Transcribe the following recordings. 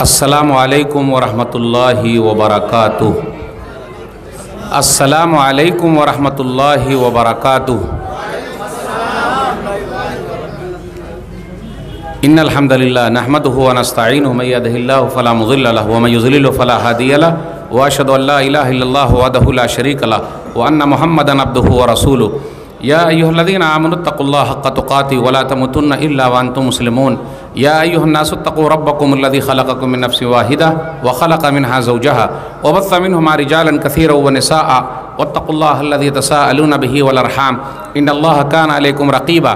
السلام علیکم ورحمۃ اللہ وبرکاتہ۔ السلام علیکم ورحمۃ اللہ وبرکاتہ۔ ان الحمد للہ نحمدہ ونستعینہ من یہدہ اللہ فلا مضل لہ ومن یضلل فلا ہادی لہ واشہد ان لا الہ الا اللہ وحدہ لا شریک لہ وان محمدا عبدہ ورسولہ۔ یا ایھا الذین آمنوا اتقوا اللہ حق تقاتہ ولا تموتن الا وانتم مسلمون۔ یا ایھا الناس اتقوا ربکم الذی خلقکم من نفس واحدہ وخلق منها زوجہا وبث منہما رجالا کثیرا ونساء واتقوا اللہ الذی تساءلون بہ والارحام ان اللہ کان علیکم رقیبا۔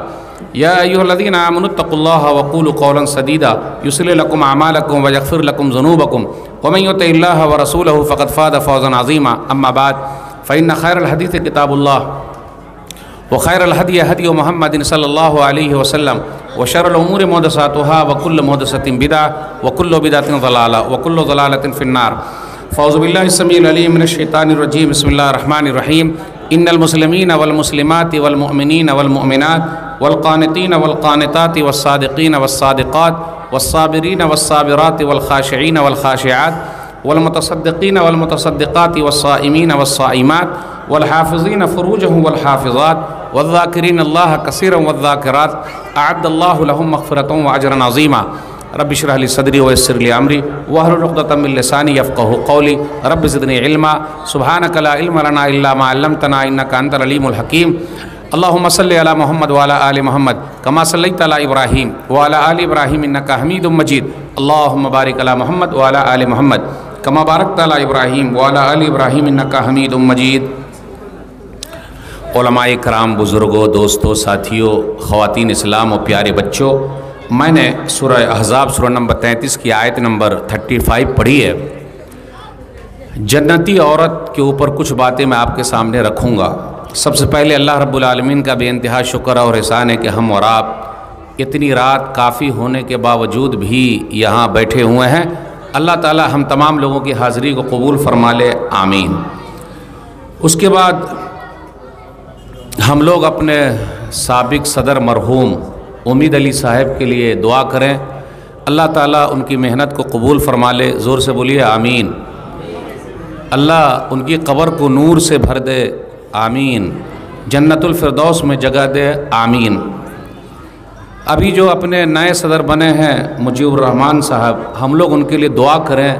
یا ایھا الذین آمنوا اتقوا اللہ وقولوا قولا سدیدا یصلح لکم اعمالکم ویغفر لکم ذنوبکم ومن یطع اللہ ورسولہ فقد فاز فوزا عظیما۔ اما بعد فإن خیر الحدیث کتاب اللہ وخیر الہدی ہدی محمد صلی اللہ علیہ وسلم وشر الامور محدثاتها وکل محدثۃ بدعۃ وکل بدعۃ ضلالہ وکل ضلالۃ فی النار۔ فاعوذ باللہ السمیع العلیم من الشیطان الرجیم، بسم اللہ الرحمن الرحیم۔ ان المسلمین والمسلمات والمؤمنین والمؤمنات والقانتین والقانتات والصادقین والصادقات والصابرین والصابرات والخاشعین والخاشعات والمتصدقین والمتصدقات والصائمین والصائمات والحافظین فروجهم والحافظات والذاکرین اللہ کثیرا والذاکرات اعد اللہ لهم مغفرۃ واجرا عظیما۔ رب اشرح لی صدری ویسر لی امری واحلل عقدۃ من لسانی یفقهوا قولی رب زدنی علما سبحانک لا علم لنا الا ما علمتنا انک انت العلیم الحکیم۔ اللہم صلی علی محمد وعلی آل محمد کما صلیت علی ابراہیم وعلی آل ابراہیم انک حمید مجید۔ اللہم بارک علی محمد وعلی آل محمد کما بارکت علی ابراہیم وعلی آل ابراہیم انک حمید مجید۔ علماء کرام، بزرگوں، دوستوں، ساتھیوں، خواتین اسلام و پیارے بچوں، میں نے سورہ احزاب سورہ نمبر 33 کی آیت نمبر 35 پڑھی ہے۔ جنتی عورت کے اوپر کچھ باتیں میں آپ کے سامنے رکھوں گا۔ سب سے پہلے اللہ رب العالمین کا بے انتہا شکر اور احسان ہے کہ ہم اور آپ اتنی رات کافی ہونے کے باوجود بھی یہاں بیٹھے ہوئے ہیں۔ اللہ تعالی ہم تمام لوگوں کی حاضری کو قبول فرما لے، آمین۔ اس کے بعد ہم لوگ اپنے سابق صدر مرحوم امید علی صاحب کے لیے دعا کریں، اللہ تعالیٰ ان کی محنت کو قبول فرما لے، زور سے بولیے آمین۔ اللہ ان کی قبر کو نور سے بھر دے، آمین۔ جنت الفردوس میں جگہ دے، آمین۔ ابھی جو اپنے نئے صدر بنے ہیں مجیب الرحمن صاحب، ہم لوگ ان کے لیے دعا کریں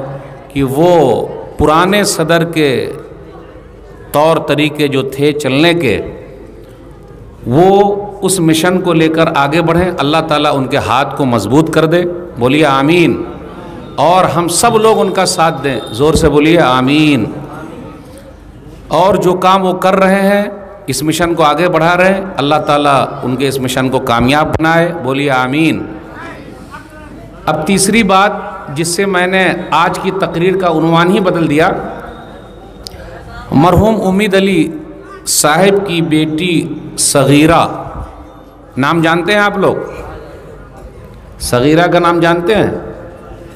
کہ وہ پرانے صدر کے طور طریقے جو تھے چلنے کے، وہ اس مشن کو لے کر آگے بڑھیں، اللہ تعالیٰ ان کے ہاتھ کو مضبوط کر دے، بولیے آمین۔ اور ہم سب لوگ ان کا ساتھ دیں، زور سے بولیے آمین۔ اور جو کام وہ کر رہے ہیں، اس مشن کو آگے بڑھا رہے ہیں، اللہ تعالیٰ ان کے اس مشن کو کامیاب بنائے، بولیے آمین۔ اب تیسری بات جس سے میں نے آج کی تقریر کا عنوان ہی بدل دیا، مرحوم امید علی صاحب کی بیٹی صغیرہ، نام جانتے ہیں آپ لوگ؟ صغیرہ کا نام جانتے ہیں؟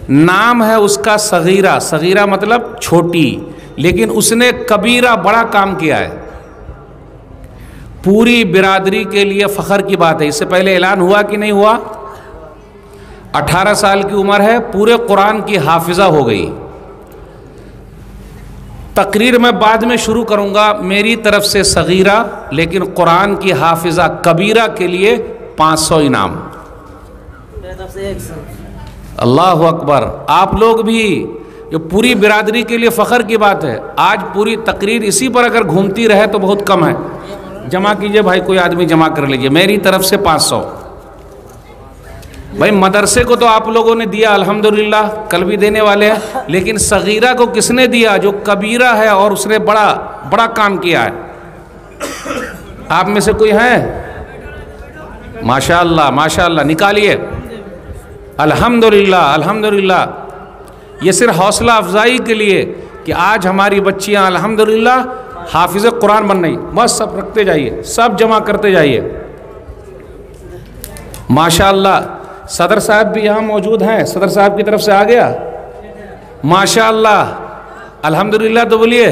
نام ہے اس کا صغیرہ، صغیرہ مطلب چھوٹی، لیکن اس نے کبیرہ بڑا کام کیا ہے، پوری برادری کے لیے فخر کی بات ہے۔ اس سے پہلے اعلان ہوا کہ نہیں ہوا؟ 18 سال کی عمر ہے، پورے قرآن کی حافظہ ہو گئی۔ تقریر میں بعد میں شروع کروں گا، میری طرف سے صغیرہ لیکن قرآن کی حافظہ کبیرہ کے لیے 500 انعام۔ اللہ اکبر۔ آپ لوگ بھی، یہ پوری برادری کے لیے فخر کی بات ہے۔ آج پوری تقریر اسی پر اگر گھومتی رہے تو بہت کم ہے۔ جمع کیجئے بھائی، کوئی آدمی جمع کر لیجئے، میری طرف سے 500۔ بھائی مدرسے کو تو آپ لوگوں نے دیا الحمدللہ، کل بھی دینے والے ہیں، لیکن صغیرہ کو کس نے دیا؟ جو کبیرہ ہے اور اس نے بڑا کام کیا ہے۔ آپ میں سے کوئی ہے؟ ماشاءاللہ ماشاءاللہ، نکالیے۔ الحمدللہ الحمدللہ۔ یہ صرف حوصلہ افزائی کے لیے کہ آج ہماری بچیاں الحمدللہ حافظ قرآن بن رہی، بس سب رکھتے جائیے، سب جمع کرتے جائیے۔ ماشاءاللہ۔ صدر صاحب بھی یہاں موجود ہیں، صدر صاحب کی طرف سے آ گیا، ماشاءاللہ الحمدللہ۔ تو بولیے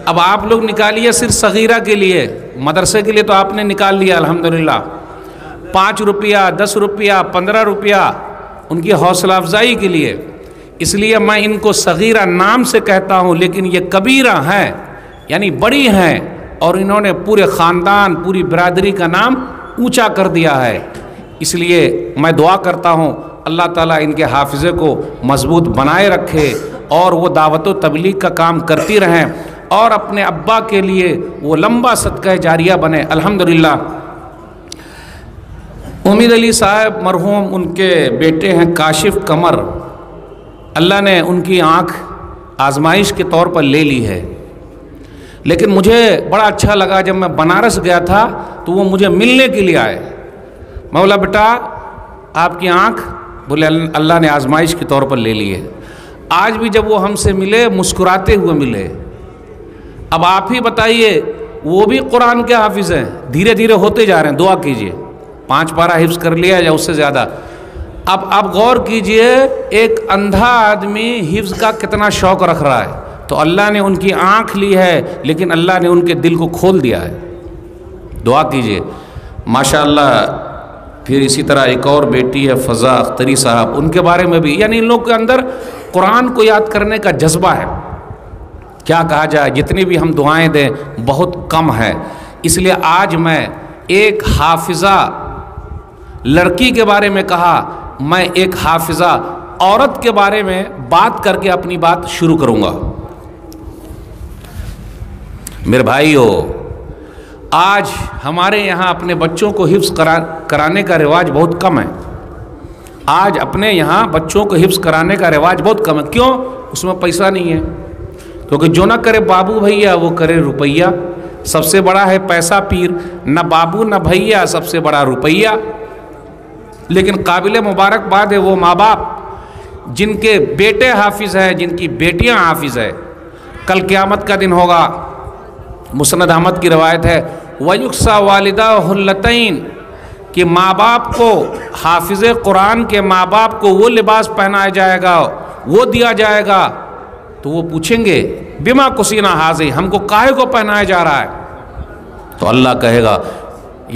اب آپ لوگ نکالیے صرف صغیرہ کے لیے، مدرسے کے لیے تو آپ نے نکال لیا الحمدللہ۔ 5 روپیہ، 10 روپیہ، 15 روپیہ ان کی حوصلہ افزائی کے لیے۔ اس لیے میں ان کو صغیرہ نام سے کہتا ہوں، لیکن یہ کبیرہ ہیں، یعنی بڑی ہیں، اور انہوں نے پورے خاندان پوری برادری کا نام اونچا کر دیا ہے۔ اس لیے میں دعا کرتا ہوں اللہ تعالیٰ ان کے حافظے کو مضبوط بنائے رکھے اور وہ دعوت و تبلیغ کا کام کرتی رہیں اور اپنے ابا کے لیے وہ لمبا صدقہ جاریہ بنے۔ الحمدللہ امید علی صاحب مرحوم، ان کے بیٹے ہیں کاشف قمر، اللہ نے ان کی آنکھ آزمائش کے طور پر لے لی ہے، لیکن مجھے بڑا اچھا لگا جب میں بنارس گیا تھا تو وہ مجھے ملنے کے لیے آئے۔ میں بولا بیٹا آپ کی آنکھ، بولے اللہ نے آزمائش کے طور پر لے لی ہے۔ آج بھی جب وہ ہم سے ملے مسکراتے ہوئے ملے۔ اب آپ ہی بتائیے، وہ بھی قرآن کے حافظ ہیں، دھیرے دھیرے ہوتے جا رہے ہیں، دعا کیجئے، 5 پارہ حفظ کر لیا یا اس سے زیادہ۔ اب آپ غور کیجئے، ایک اندھا آدمی حفظ کا کتنا شوق رکھ رہا ہے، تو اللہ نے ان کی آنکھ لی ہے لیکن اللہ نے ان کے دل کو کھول دیا ہے۔ دعا کیجئے ماشاءاللہ۔ پھر اسی طرح ایک اور بیٹی ہے فضا اختری صاحب، ان کے بارے میں بھی، یعنی ان لوگوں کے اندر قرآن کو یاد کرنے کا جذبہ ہے۔ کیا کہا جائے، جتنی بھی ہم دعائیں دیں بہت کم ہے۔ اس لیے آج میں ایک حافظہ لڑکی کے بارے میں کہا، میں ایک حافظہ عورت کے بارے میں بات کر کے اپنی بات شروع کروں گا۔ میرے بھائیو، آج ہمارے یہاں اپنے بچوں کو حفظ کرانے کا رواج بہت کم ہے۔ آج اپنے یہاں بچوں کو حفظ کرانے کا رواج بہت کم ہے۔ کیوں؟ اس میں پیسہ نہیں ہے، کیونکہ جو نہ کرے بابو بھیا وہ کرے روپیہ۔ سب سے بڑا ہے پیسہ پیر، نہ بابو نہ بھیا، سب سے بڑا روپیہ۔ لیکن قابل مبارکباد ہے وہ ماں باپ جن کے بیٹے حافظ ہیں، جن کی بیٹیاں حافظ ہے۔ کل قیامت کا دن ہوگا، مسند احمد کی روایت ہے، وَيُكْسَى وَالِدَاهُ اللَّتَيْنِ، کہ ماں باپ کو، حافظ قرآن کے ماں باپ کو وہ لباس پہنایا جائے گا، وہ دیا جائے گا، تو وہ پوچھیں گے بما کسینا حاضی، ہم کو کاہے کو پہنایا جا رہا ہے؟ تو اللہ کہے گا،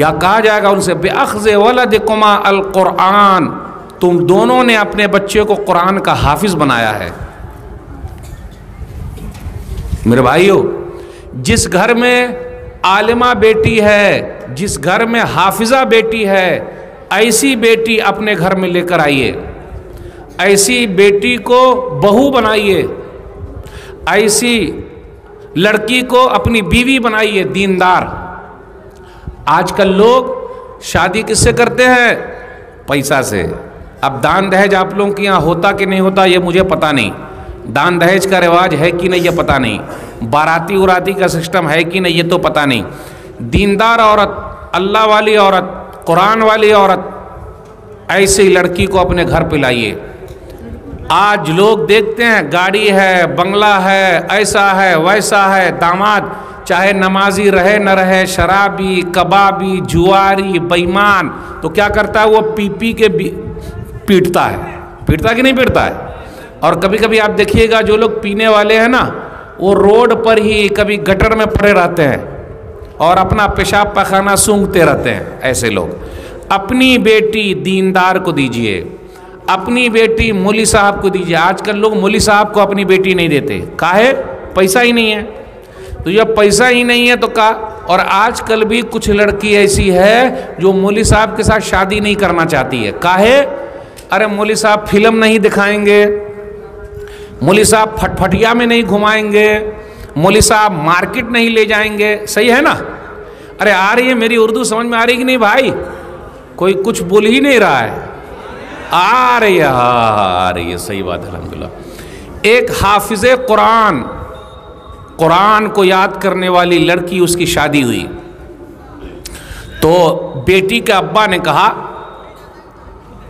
یا کہا جائے گا ان سے بِأَخْذِ وَلَدِكُمَا الْقُرْآنِ، تم دونوں نے اپنے بچے کو قرآن کا حافظ بنایا ہے۔ میرے بھائیو، جس گھر میں عالمہ بیٹی ہے، جس گھر میں حافظہ بیٹی ہے، ایسی بیٹی اپنے گھر میں لے کر آئیے، ایسی بیٹی کو بہو بنائیے، ایسی لڑکی کو اپنی بیوی بنائیے، دیندار۔ آج کل لوگ شادی کس سے کرتے ہیں؟ پیسہ سے۔ اب دان دہیج آپ لوگوں کے یہاں ہوتا کہ نہیں ہوتا یہ مجھے پتہ نہیں، دان دہیج کا رواج ہے کہ نہیں یہ پتہ نہیں، باراتی اراتی کا سسٹم ہے کہ نہیں یہ تو پتہ نہیں۔ دیندار عورت، اللہ والی عورت، قرآن والی عورت، ایسی لڑکی کو اپنے گھر پہ لائیے۔ آج لوگ دیکھتے ہیں گاڑی ہے، بنگلہ ہے، ایسا ہے ویسا ہے، داماد چاہے نمازی رہے نہ رہے، شرابی، کبابی، جواری، بےایمان، تو کیا کرتا ہے وہ پی پی کے پیٹتا ہے، پیٹتا کہ نہیں پیٹتا ہے؟ اور کبھی کبھی آپ دیکھیے گا جو لوگ پینے والے ہیں نا، وہ روڈ پر ہی کبھی گٹر میں پڑے رہتے ہیں اور اپنا پیشاب پخانہ سونگھتے رہتے ہیں۔ ایسے لوگ اپنی بیٹی دیندار کو دیجئے، اپنی بیٹی مولوی صاحب کو دیجئے۔ آج کل لوگ مولوی صاحب کو اپنی بیٹی نہیں دیتے، کاہے؟ پیسہ ہی نہیں ہے۔ تو جب پیسہ ہی نہیں ہے تو کا، اور آج کل بھی کچھ لڑکی ایسی ہے جو مولوی صاحب کے ساتھ شادی نہیں کرنا چاہتی ہے، کاہے؟ ارے مولوی صاحب فلم نہیں دکھائیں گے، مولوی صاحب پھٹ پھٹیا میں نہیں گھمائیں گے، مولوی صاحب مارکیٹ نہیں لے جائیں گے، صحیح ہے نا؟ ارے آ رہی ہے میری اردو سمجھ میں آ رہی کہ نہیں بھائی؟ کوئی کچھ بول ہی نہیں رہا ہے، آ رہی ہے، آ رہی ہے، صحیح بات ہے، الحمدللہ۔ ایک حافظ قرآن، قرآن کو یاد کرنے والی لڑکی، اس کی شادی ہوئی تو بیٹی کے ابا نے کہا،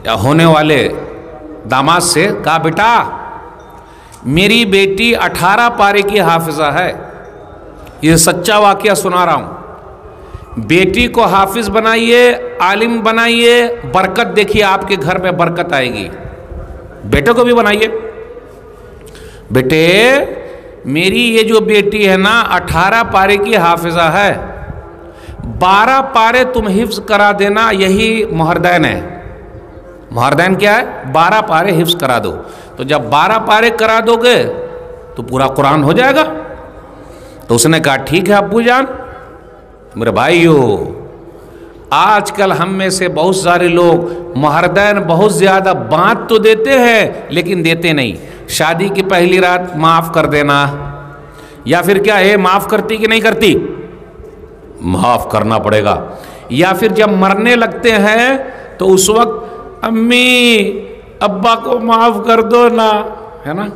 یا ہونے والے داماد سے کہا، بیٹا میری بیٹی 18 پارے کی حافظہ ہے، یہ سچا واقعہ سنا رہا ہوں، بیٹی کو حافظ بنائیے، عالم بنائیے، برکت دیکھیے، آپ کے گھر میں برکت آئے گی۔ بیٹے کو بھی بنائیے، بیٹے میری یہ جو بیٹی ہے نا 18 پارے کی حافظہ ہے، 12 پارے تم حفظ کرا دینا، یہی مہردین ہے۔ مہردین کیا ہے؟ 12 پارے حفظ کرا دو۔ تو جب 12 پارے کرا دو گے تو پورا قرآن ہو جائے گا۔ تو اس نے کہا ٹھیک ہے ابو جان۔ میرے بھائیو، آج کل ہم میں سے بہت سارے لوگ مہردین بہت زیادہ بانٹ تو دیتے ہیں لیکن دیتے نہیں۔ شادی کی پہلی رات معاف کر دینا، یا پھر کیا ہے معاف کرتی کہ نہیں کرتی؟ معاف کرنا پڑے گا۔ یا پھر جب مرنے لگتے ہیں تو اس وقت امی ابا کو معاف کر دو نا، ہے نا،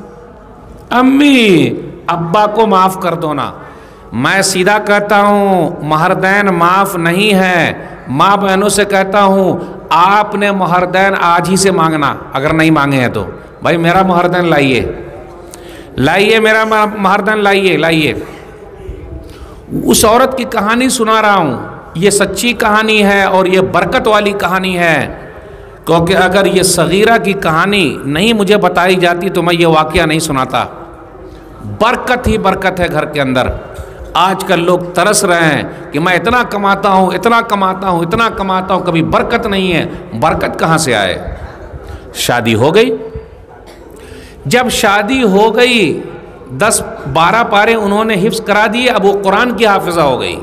امی ابا کو معاف کر دو نا۔ میں سیدھا کہتا ہوں مہردین معاف نہیں ہے۔ ماں بہنوں سے کہتا ہوں آپ نے مہردین آج ہی سے مانگنا، اگر نہیں مانگے ہیں تو بھائی میرا مہردین لائیے، لائیے میرا مہردین لائیے۔ اس عورت کی کہانی سنا رہا ہوں، یہ سچی کہانی ہے اور یہ برکت والی کہانی ہے، کیونکہ اگر یہ صغیرہ کی کہانی نہیں مجھے بتائی جاتی تو میں یہ واقعہ نہیں سناتا۔ برکت ہی برکت ہے گھر کے اندر۔ آج کل لوگ ترس رہے ہیں کہ میں اتنا کماتا ہوں، اتنا کماتا ہوں، اتنا کماتا ہوں، کبھی برکت نہیں ہے۔ برکت کہاں سے آئے؟ شادی ہو گئی۔ جب شادی ہو گئی 10-12 پارے انہوں نے حفظ کرا دیے، اب وہ قرآن کی حافظہ ہو گئی۔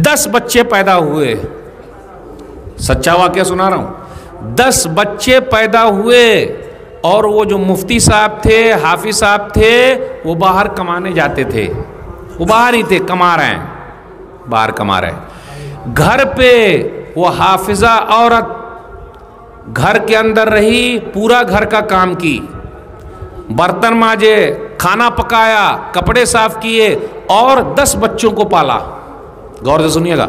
10 بچے پیدا ہوئے، سچا واقعہ سنا رہا ہوں۔ 10 بچے پیدا ہوئے اور وہ جو مفتی صاحب تھے، حافظ صاحب تھے، وہ باہر کمانے جاتے تھے، وہ باہر ہی تھے، کما رہے ہیں، باہر کما رہے ہیں۔ گھر پہ وہ حافظہ عورت گھر کے اندر رہی، پورا گھر کا کام کی، برتن مانجے، کھانا پکایا، کپڑے صاف کیے اور 10 بچوں کو پالا۔ غور سے سنیے گا،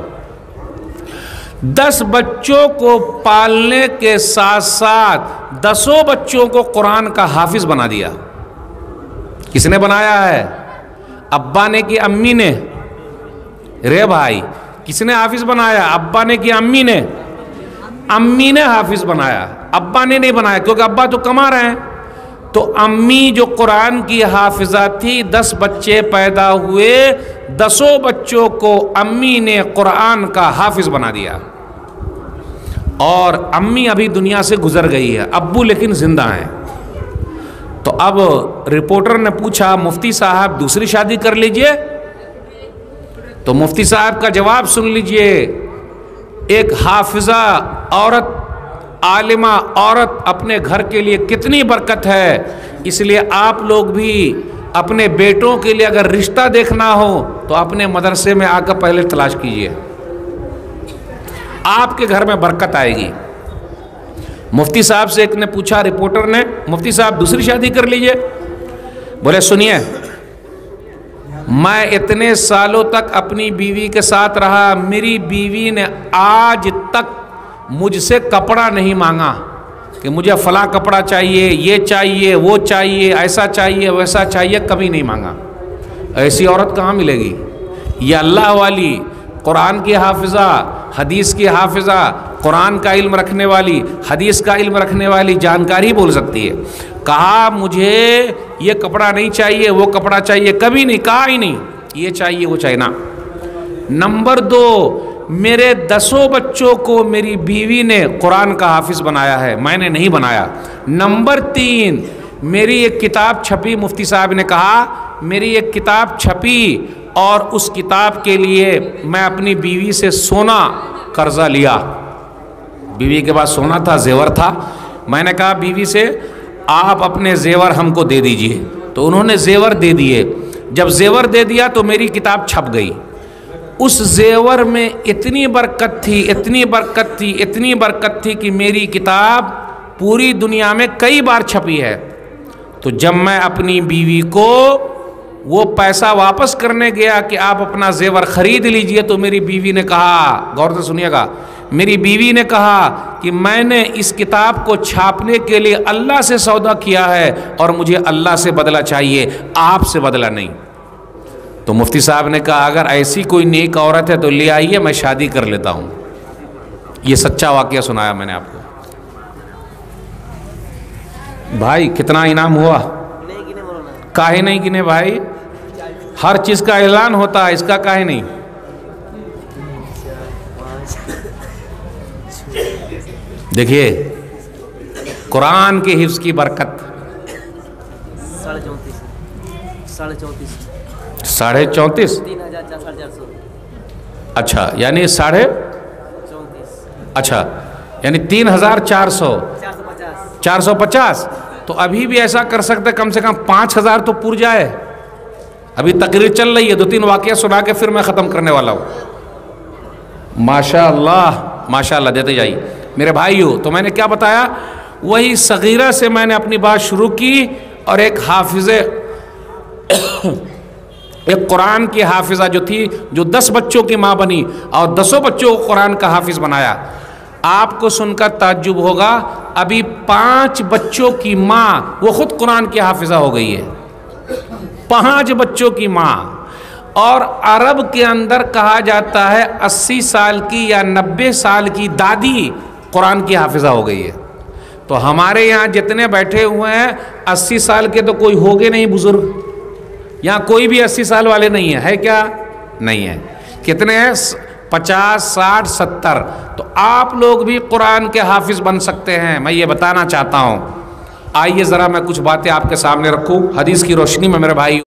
10 بچوں کو پالنے کے ساتھ ساتھ 10 بچوں کو قرآن کا حافظ بنا دیا۔ کس نے بنایا ہے؟ ابا نے کی امی نے؟ رے بھائی، کس نے حافظ بنایا؟ ابا نے کی امی نے؟ امی نے حافظ بنایا، ابا نے نہیں بنایا، کیونکہ ابا تو کما رہے ہیں۔ تو امی جو قرآن کی حافظہ تھی، 10 بچے پیدا ہوئے، 10 بچوں کو امی نے قرآن کا حافظ بنا دیا۔ اور امی ابھی دنیا سے گزر گئی ہے، ابو لیکن زندہ ہیں۔ تو اب رپورٹر نے پوچھا مفتی صاحب دوسری شادی کر لیجئے، تو مفتی صاحب کا جواب سن لیجئے۔ ایک حافظہ عورت، عالمہ عورت اپنے گھر کے لیے کتنی برکت ہے۔ اس لیے آپ لوگ بھی اپنے بیٹوں کے لیے اگر رشتہ دیکھنا ہو تو اپنے مدرسے میں آ کر پہلے تلاش کیجئے، آپ کے گھر میں برکت آئے گی۔ مفتی صاحب سے ایک نے پوچھا، رپورٹر نے، مفتی صاحب دوسری شادی کر لیجئے۔ بولے سنیے، میں اتنے سالوں تک اپنی بیوی کے ساتھ رہا، میری بیوی نے آج تک مجھ سے کپڑا نہیں مانگا کہ مجھے فلاں کپڑا چاہیے، یہ چاہیے، وہ چاہیے، ایسا چاہیے، ویسا چاہیے، کبھی نہیں مانگا۔ ایسی عورت کہاں ملے گی؟ یہ اللہ والی، قرآن کی حافظہ، حدیث کی حافظہ، قرآن کا علم رکھنے والی، حدیث کا علم رکھنے والی جانکاری بول سکتی ہے۔ کہا مجھے یہ کپڑا نہیں چاہیے، وہ کپڑا چاہیے، کبھی نہیں کہا ہی نہیں یہ چاہیے وہ چاہیے نا۔ نمبر 2، میرے 10 بچوں کو میری بیوی نے قرآن کا حافظ بنایا ہے، میں نے نہیں بنایا۔ نمبر 3، میری ایک کتاب چھپی، مفتی صاحب نے کہا میری ایک کتاب چھپی اور اس کتاب کے لیے میں اپنی بیوی سے سونا قرضہ لیا۔ بیوی کے پاس سونا تھا، زیور تھا۔ میں نے کہا بیوی سے آپ اپنے زیور ہم کو دے دیجئے، تو انہوں نے زیور دے دیے۔ جب زیور دے دیا تو میری کتاب چھپ گئی۔ اس زیور میں اتنی برکت تھی، اتنی برکت تھی، اتنی برکت تھی کہ میری کتاب پوری دنیا میں کئی بار چھپی ہے۔ تو جب میں اپنی بیوی کو وہ پیسہ واپس کرنے گیا کہ آپ اپنا زیور خرید لیجئے، تو میری بیوی نے کہا، غور سے سنیے گا، میری بیوی نے کہا کہ میں نے اس کتاب کو چھاپنے کے لیے اللہ سے سودا کیا ہے اور مجھے اللہ سے بدلہ چاہیے، آپ سے بدلہ نہیں۔ تو مفتی صاحب نے کہا اگر ایسی کوئی نیک عورت ہے تو لے آئیے، میں شادی کر لیتا ہوں۔ یہ سچا واقعہ سنایا میں نے آپ کو۔ بھائی کتنا انعام ہوا؟ کاہے نہیں گنے بھائی، ہر چیز کا اعلان ہوتا ہے، اس کا کاہے نہیں؟ دیکھیے قرآن کے حفظ کی برکت 34 34.5 3400 اچھا یعنی 34.5 اچھا یعنی 3400 450 تو ابھی بھی ایسا کر سکتے کم سے کم 5000 تو پور جائے. ابھی تقریر چل رہی ہے, 2-3 واقعہ سنا کے پھر میں ختم کرنے والا ہوں. ماشاءاللہ دیتے جائیے میرے بھائیو. تو میں نے کیا بتایا, وہی صغیرہ سے میں نے اپنی بات شروع کی, اور ایک حافظے ایک قرآن کی حافظہ جو تھی, جو 10 بچوں کی ماں بنی اور 10 بچوں کو قرآن کا حافظ بنایا. آپ کو سن کر تعجب ہوگا, ابھی 5 بچوں کی ماں وہ خود قرآن کی حافظہ ہو گئی ہے. 5 بچوں کی ماں. اور عرب کے اندر کہا جاتا ہے 80 سال کی یا 90 سال کی دادی قرآن کی حافظہ ہو گئی ہے. تو ہمارے یہاں جتنے بیٹھے ہوئے ہیں 80 سال کے تو کوئی ہوگے نہیں بزرگ, یہاں کوئی بھی 80 سال والے نہیں ہیں, ہے کیا؟ نہیں ہے. کتنے ہیں؟ 50 60 70. تو آپ لوگ بھی قرآن کے حافظ بن سکتے ہیں, میں یہ بتانا چاہتا ہوں. آئیے ذرا میں کچھ باتیں آپ کے سامنے رکھوں حدیث کی روشنی میں میرے بھائی.